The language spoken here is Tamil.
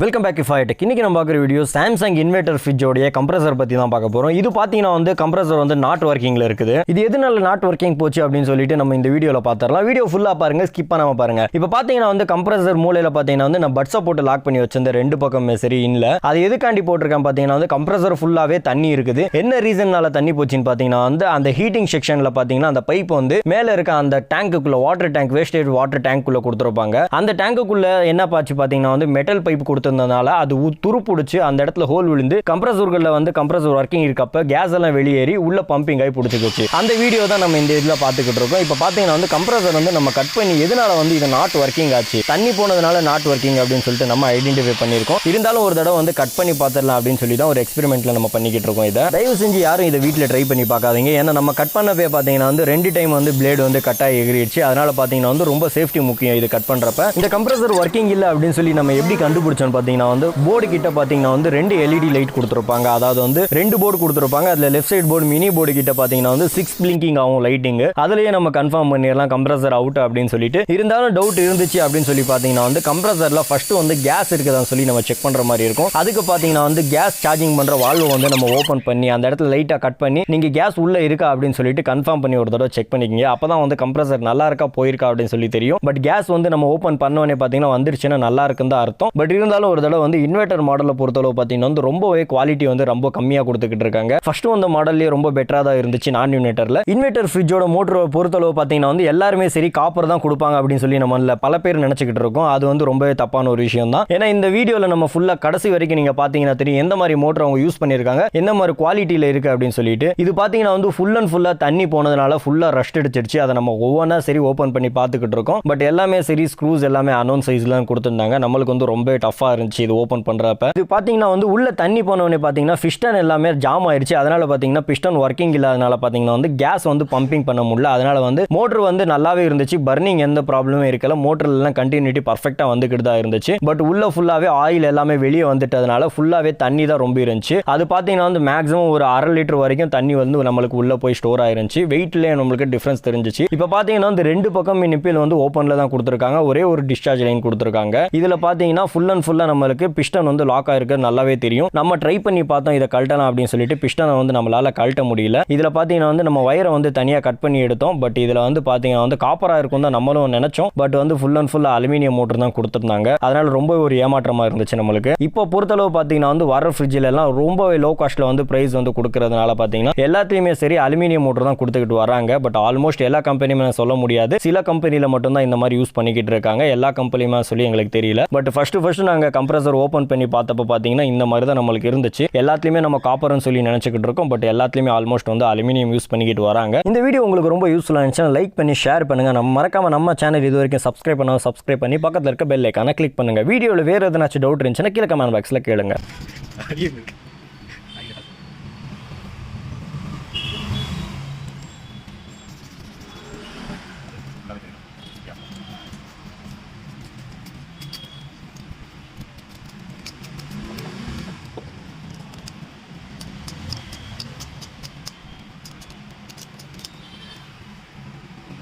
Welcome back Kifaya Tech. இன்னைக்கு நம்ம பார்க்குற வீடியோ Samsung Inverter fridge ஓடைய கம்ப்ரஸர் பத்தி தான் பார்க்க போறோம். இது பாத்தீங்கன்னா வந்து கம்ப்ரஸர் வந்து நாட் வர்க்கிங்ல இருக்குது. இது எதனால நாட் வர்க்கிங் போச்சு அப்படினு சொல்லிட்டு நம்ம இந்த வீடியோல பார்த்தறலாம். வீடியோ ஃபுல்லா பாருங்க, ஸ்கிப் பண்ணாம பாருங்க. இப்போ பாத்தீங்கன்னா வந்து கம்ப்ரஸர் மூலையில பாத்தீங்கன்னா வந்து நான் பட்ஸை போட்டு லாக் பண்ணி வச்சிருந்த ரெண்டு பக்கமே சரி இல்ல. அது எதுக்காண்டி போட்டுருக்கேன் பாத்தீங்கன்னா வந்து கம்ப்ரஸர் ஃபுல்லாவே தண்ணி இருக்குது. என்ன ரீசன்னால தண்ணி போச்சுன்னு பாத்தீங்கன்னா வந்து அந்த ஹீட்டிங் செக்ஷன்ல பாத்தீங்கன்னா அந்த பைப் வந்து மேல இருக்க அந்த டேங்குக்குள்ள வாட்டர் டேங்க் வேஸ்டேஜ் வாட்டர் டேங்க்குள்ள கொடுத்துருப்பாங்க. அந்த டேங்குக்குள்ள என்ன பாச்சு பாத்தீங்கன்னா வந்து மெட்டல் பைப் கொடுத்திருந்தனால அது துருப்புடிச்சு அந்த இடத்துல ஹோல் விழுந்து கம்ப்ரஸர்ல வந்து கம்ப்ரஸர் வர்க்கிங் இருக்கப்ப கேஸ் எல்லாம் வெளியேறி உள்ள பம்பிங் ஆகி புடிச்சுக்குச்சு. அந்த வீடியோ தான் நம்ம இந்த இதுல பாத்துக்கிட்டு இருக்கோம். இப்போ பாத்தீங்கன்னா வந்து கம்ப்ரஸர் வந்து நம்ம கட் பண்ணி எதனால வந்து இது நாட் வர்க்கிங் ஆச்சு, தண்ணி போனதுனால நாட் வர்க்கிங் அப்படின்னு சொல்லிட்டு நம்ம ஐடென்டிஃபை பண்ணியிருக்கோம். இருந்தாலும் ஒரு தடவை வந்து கட் பண்ணி பார்த்துடலாம் அப்படின்னு சொல்லி தான் ஒரு எக்ஸ்பெரிமெண்ட்ல நம்ம பண்ணிக்கிட்டு இருக்கோம். இதை தயவு செஞ்சு யாரும் இதை வீட்டில் ட்ரை பண்ணி பார்க்காதீங்க. ஏன்னா நம்ம கட் பண்ணப்பே பாத்தீங்கன்னா வந்து 2 டைம் வந்து பிளேடு வந்து கட்டாகி எகிரிடுச்சு. அதனால பாத்தீங்கன்னா வந்து ரொம்ப சேஃப்டி முக்கியம் இது கட் பண்றப்ப. இந்த கம்ப்ரஸர் வர்க்கிங் இல்லை அப்படின்னு சொல்லி நம்ம எப்படி கண்டுபிடிச்சோம்னு பாத்தீங்கன்னா வந்து போர்டு கிட்ட பாத்தீங்கன்னா வந்து 2 எல்இடி லைட் கொடுத்திருப்பாங்க. அதாவது வந்து 2 போர்டு கொடுத்திருப்பாங்க. அதுல left side board mini board கிட்ட பாத்தீங்கன்னா வந்து 6 பிளிங்கிங் ஆகும் லைட்டிங். அதுலயே நம்ம கன்ஃபார்ம் பண்ணிடலாம் கம்ப்ரஸர் அவுட் அப்படின்னு சொல்லிட்டு. இருந்தாலும் டவுட் இருந்துச்சு அப்படின்னு சொல்லி பாத்தீங்கன்னா வந்து கம்ப்ரஸர்ல ஃபர்ஸ்ட் வந்து கேஸ் இருக்குதான்னு சொல்லி நம்ம செக் பண்ற மாதிரி இருக்கும். அதுக்கு பாத்தீங்கன்னா வந்து கேஸ் சார்ஜிங் பண்ற வால்வு வந்து நம்ம ஓபன் பண்ணி அந்த இடத்துல லைட்டா கட் பண்ணி நீங்க கேஸ் உள்ள இருக்கா அப்படின்னு சொல்லிட்டு கன்ஃபார்ம் பண்ணி ஒரு தடவை செக் பண்ணிக்கங்க. அப்பதான் வந்து கம்ப்ரஸர் நல்லா இருக்கா போயிருக்கா அப்படின்னு சொல்லி தெரியும். பட் கேஸ் வந்து நம்ம ஓபன் பண்ணவனே பாத்தீங்கன்னா வந்துருச்சுன்னா நல்லா இருக்குன்னு தான் அர்த்தம். பட் இருந்தாலும் ஒரு தடவை வந்து இன்வெர்டர் மாடலை பொறுத்தளவு பாத்தீங்கன்னா வந்து ரொம்பவே குவாலிட்டி வந்து ரொம்ப கம்மியா கொடுத்துக்கிட்டு இருக்காங்க. ஃபர்ஸ்ட் அந்த மாடல்லே ரொம்ப பெட்டரா தான் இருந்துச்சு நான் இன்வெர்டர்ல. இன்வெர்டர் ஃப்ரிட்ஜோட மோட்டரை பொறுத்தளவு பாத்தீங்கன்னா வந்து எல்லாருமே சரி காப்பர் தான் கொடுப்பாங்க அப்படின்னு சொல்லி நம்ம பல பேர் நினைச்சுக்கிட்டு இருக்கோம். அது வந்து ரொம்பவே தப்பான ஒரு விஷயம் தான். ஏன்னா இந்த வீடியோல நம்ம ஃபுல்லா கடைசி வரைக்கும் நீங்க பாத்தீங்கன்னா தெரியும் எந்த மாதிரி மோட்டர் அவங்க யூஸ் பண்ணிருக்காங்க, எந்த மாதிரி குவாலிட்டியில இருக்கு அப்படின்னு சொல்லிட்டு. இது பாத்தீங்கன்னா வந்து ஃபுல் அண்ட் ஃபுல்லா தண்ணி போனதுனால ஃபுல்லா ரஸ்ட் அடிச்சிருச்சு. அதை நம்ம ஒவ்வொன்றா சரி ஓபன் பண்ணி பார்த்துக்கிட்டு இருக்கோம். பட் எல்லாமே சரி ஸ்க்ரூஸ் எல்லாமே அனௌன் சைஸ்ல கொடுத்திருந்தாங்க. நம்மளுக்கு வந்து ரொம்ப டஃபா இருந்துச்சு இது ஓபன் பண்றப்ப. இது பாத்தீங்கன்னா வந்து உள்ள தண்ணி போனவனே பாத்தீங்கன்னா பிஸ்டன் எல்லாமே ஜாம் ஆயிருச்சு. அதனால பாத்தீங்கன்னா பிஸ்டன் வர்க்கிங் இல்லாதனால பாத்தீங்கன்னா வந்து கேஸ் வந்து பம்பிங் பண்ண முடியல. அதனால வந்து மோட்டர் வந்து நல்லாவே இருந்துச்சு, பர்னிங் எந்த ப்ராப்ளமும் இருக்கல. மோட்டர் எல்லாம் கண்டினியூட்டி பர்ஃபெக்ட்டா வந்துகிட்டு தான் இருந்துச்சு. பட் உள்ள ஃபுல்லாவே ஆயில் எல்லாமே வெளியே வந்துட்டதுனால ஃபுல்லாவே தண்ணி தான் ரொம்ப இருந்துச்சு. அது பாத்தீங்கன்னா வந்து மேக்ஸிமம் ஒரு 1/2 லிட்டர் வரைக்கும் தண்ணி வந்து நம்மளுக்கு உள்ள போய் ஸ்டோர் ஆயிருந்துச்சு. வெயிட்லயே நம்மளுக்கு டிஃபரன்ஸ் தெரிஞ்சிச்சு. இப்போ பாத்தீங்கன்னா வந்து 2 பக்கம் நிப்பில் வந்து ஓப்பன்ல தான் கொடுத்துருக்காங்க. ஒரே ஒரு டிஸ்சார்ஜ் லைன் கொடுத்துருக்காங்க. இதுல பாத்தீங்கன்னா ஃபுல் அண்ட் ஃபுல்லா நம்மளுக்கு பிஸ்டன் வந்து லாக் ஆயிருக்கு நல்லாவே தெரியும். நம்ம ட்ரை பண்ணி பார்த்தோம் இதை கழட்டலாம் அப்படின்னு சொல்லிட்டு பிஸ்டனை வந்து நம்மளால கழட்ட முடியல. இதுல பாத்தீங்கன்னா வந்து நம்ம வயரை வந்து தனியா கட் பண்ணி எடுத்தோம். பட் இதுல வந்து பாத்தீங்கன்னா வந்து காப்பரா இருக்கும் தான் நம்மளும் நினைச்சோம். பட் வந்து full and full aluminium motor தான் கொடுத்திருந்தாங்க. அதனால ரொம்ப ஒரு ஏமாற்றமா இருந்துச்சு நம்மளுக்கு. இப்போ பொறுத்தளவு பாத்தீங்கன்னா வந்து வர ஃப்ரிட்ஜில் எல்லாம் ரொம்பவே லோ காஸ்ட்ல வந்து பிரைஸ் வந்து கொடுக்கறதுனால பாத்தீங்கன்னா எல்லாத்தையுமே சரி அலுமினியம் மோட்டர் தான் கொடுத்துக்கிட்டு வராங்க. பட் ஆல்மோஸ்ட் எல்லா கம்பெனியுமே சொல்ல முடியாது, சில கம்பெனில மட்டும் தான் இந்த மாதிரி யூஸ் பண்ணிக்கிட்டு இருக்காங்க. எல்லா கம்பெனியுமே சொல்லி எங்களுக்கு தெரியல. பட் ஃபர்ஸ்ட் நாங்க கம்ப்ரஸர் ஓபன் பண்ணி பார்த்தப்ப பாத்தீங்கன்னா இந்த மாதிரி தான் நம்மளுக்கு இருந்துச்சு. எல்லாத்துலயுமே நம்ம காப்பர்னு சொல்லி நினைச்சுக்கிட்டு இருக்கோம். பட் எல்லாத்துலயுமே ஆல்மோஸ்ட் வந்து அலுமினியம் யூஸ் பண்ணிக்கிட்டு வராங்க. இந்த வீடியோ உங்களுக்கு ரொம்ப யூஸ்ஃபுல்லா இருந்துச்சுன்னா லைக் பண்ணி ஷேர் பண்ணுங்க. மறக்காம நம்ம சேனல் இது வரைக்கும் சப்ஸ்கிரைப் பண்ணி பக்கத்துல இருக்க பெல் ஐகானை கிளிக் பண்ணுங்க. வீடியோல வேற எதனாச்சும் டவுட் இருந்துச்சுன்னா கீழே கமெண்ட் பாக்ஸ்ல கேளுங்க.